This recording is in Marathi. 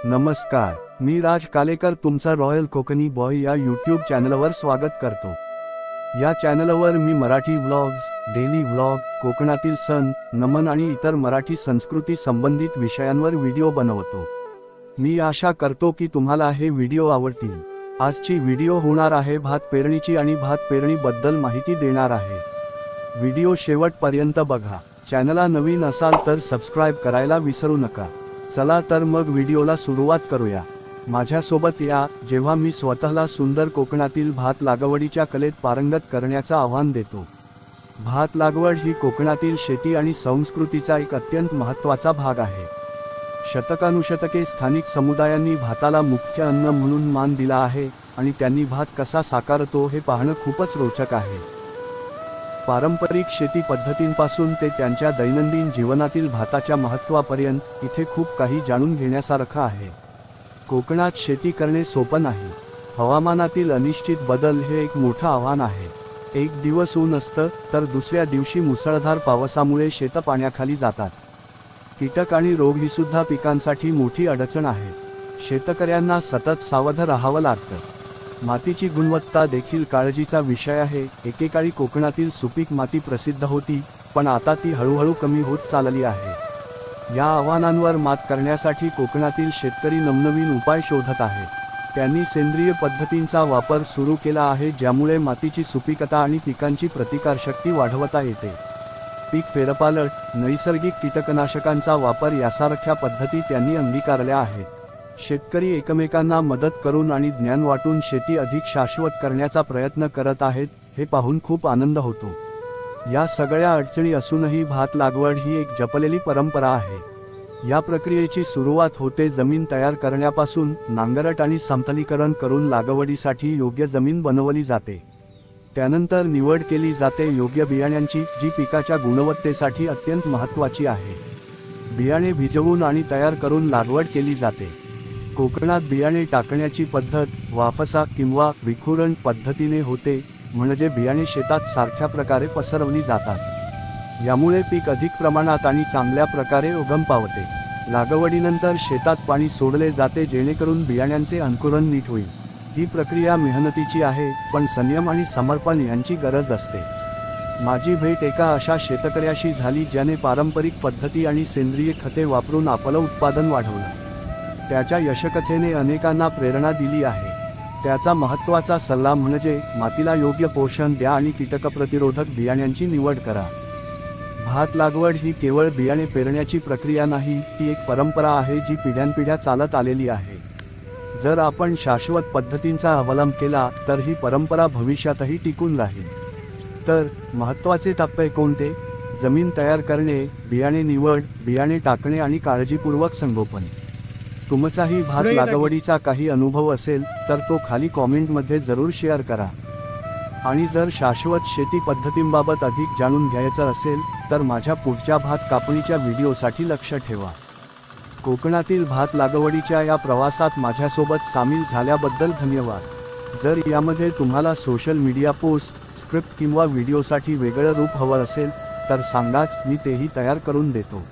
नमस्कार, मी राज कालेकर तुमचा रॉयल कोकणी बॉय या यूट्यूब चॅनलवर स्वागत करतो। या चॅनलवर मी मराठी व्लॉग्स, डेली व्लॉग, कोकणातील सण, नमन आणि इतर मराठी संस्कृती संबंधित विषयांवर व्हिडिओ बनवतो। मी आशा करतो की तुम्हाला हे व्हिडिओ आवडतील। आजची व्हिडिओ होणार आहे भात पेरणीची आणि भात पेरणीबद्दल माहिती देणार आहे। व्हिडिओ शेवटपर्यंत बघा। चॅनलला नवीन असाल तर सबस्क्राइब करायला विसरू नका। चला तर मग व्हिडिओला सुरुवात करूया। माझ्यासोबत या जेव्हा मी स्वतःला सुंदर कोकणातील भात लागवडीच्या कलेत पारंगत करण्याचं आव्हान देतो। भात लागवड ही कोकणातील शेती आणि संस्कृतीचा एक अत्यंत महत्त्वाचा भाग आहे। शतकानुशतके स्थानिक समुदायांनी भाताला मुख्य अन्न म्हणून मान दिला आहे आणि त्यांनी भात कसा साकारतो हे पाहणं खूपच रोचक आहे। पारंपरिक शेती पद्धतींपासून ते त्यांच्या दैनंदिन जीवनातील भाताच्या महत्त्वापर्यंत इथे खूप काही जाणून घेण्यासारखं आहे। कोकणात शेती करणे सोपं नाही। हवामानातील अनिश्चित बदल हे एक मोठं आव्हान आहे। एक दिवस ऊन असतं तर दुसऱ्या दिवशी मुसळधार पावसामुळे शेतं पाण्याखाली जातात। कीटक आणि रोग ही सुद्धा पिकांसाठी मोठी अडचण आहे। शेतकऱ्यांना सतत सावध राहावं लागतं। मातीची गुणवत्ता देखील काळजीचा विषय आहे। एकेकाळी कोकणातील सुपीक माती प्रसिद्ध होती, पण आता ती हळूहळू कमी होत चालली आहे। या आव्हानांवर मात करण्यासाठी कोकणातील शेतकरी नवनवीन उपाय शोधत आहेत। त्यांनी सेंद्रिय पद्धतींचा वापर सुरू केला आहे, ज्यामुळे मातीची सुपीकता आणि पिकांची प्रतिकारशक्ती वाढवता येते। पीक फेरपालट, नैसर्गिक कीटकनाशकांचा वापर यासारख्या पद्धती त्यांनी अंगीकारल्या आहेत। शेतकरी एकमेकांना मदत करून आणि ज्ञान वाटून शेती अधिक शाश्वत करण्याचा प्रयत्न करत आहेत, हे पाहून खूप आनंद होतो। या सगळ्या अडचणी असूनही भात लागवड ही एक जपलेली परंपरा आहे। या प्रक्रियेची सुरुवात होते जमीन तयार करण्यापासून। नांगरट आणि समतलीकरण करून लागवडीसाठी योग्य जमीन बनवली जाते। त्यानंतर निवड केली जाते योग्य बियाण्यांची, जी पिकाच्या गुणवत्तेसाठी अत्यंत महत्त्वाची आहे। बियाणे भिजवून आणि तयार करून लागवड केली जाते। कोकणात बियाणे टाकण्याची पद्धत वाफसा किंवा विखुरण पद्धतीने होते, म्हणजे बियाणे शेतात सारख्या प्रकारे पसरवली जातात। यामुळे पीक अधिक प्रमाणात आणि चांगल्या प्रकारे उगम पावते। लागवडीनंतर शेतात पाणी सोडले जाते जेणेकरून बियाण्यांचे अंकुरण नीट होईल। ही प्रक्रिया मेहनतीची आहे, पण संयम आणि समर्पण यांची गरज असते। माझी भेट एका अशा शेतकऱ्याशी झाली ज्याने पारंपरिक पद्धती आणि सेंद्रिय खते वापरून आपलं उत्पादन वाढवलं। त्याच्या यशकथेने अनेकांना प्रेरणा दिली आहे। त्याचा महत्त्वाचा सल्ला म्हणजे मातीला योग्य पोषण द्या आणि कीटकप्रतिरोधक बियाण्यांची निवड करा। भात लागवड ही केवळ बियाणे पेरण्याची प्रक्रिया नाही, ती एक परंपरा आहे जी पिढ्यानपिढ्या चालत आलेली आहे। जर आपण शाश्वत पद्धतींचा अवलंब केला तर ही परंपरा भविष्यातही टिकून राहील। तर महत्त्वाचे टप्पे कोणते? जमीन तयार करणे, बियाणे निवड, बियाणे टाकणे आणि काळजीपूर्वक संगोपन। तुमचाही भात लागवडीचा काही अनुभव असेल तर तो खाली कॉमेंटमध्ये जरूर शेअर करा। आणि जर शाश्वत शेती पद्धतींबाबत अधिक जाणून घ्यायचं असेल तर माझ्या पुढच्या भात कापणीच्या व्हिडिओसाठी लक्ष ठेवा। कोकणातील भात लागवडीच्या या प्रवासात माझ्यासोबत सामील झाल्याबद्दल धन्यवाद। जर यामध्ये तुम्हाला सोशल मीडिया पोस्ट, स्क्रिप्ट किंवा व्हिडिओसाठी वेगळं रूप हवं असेल तर सांगाच, मी तेही तयार करून देतो।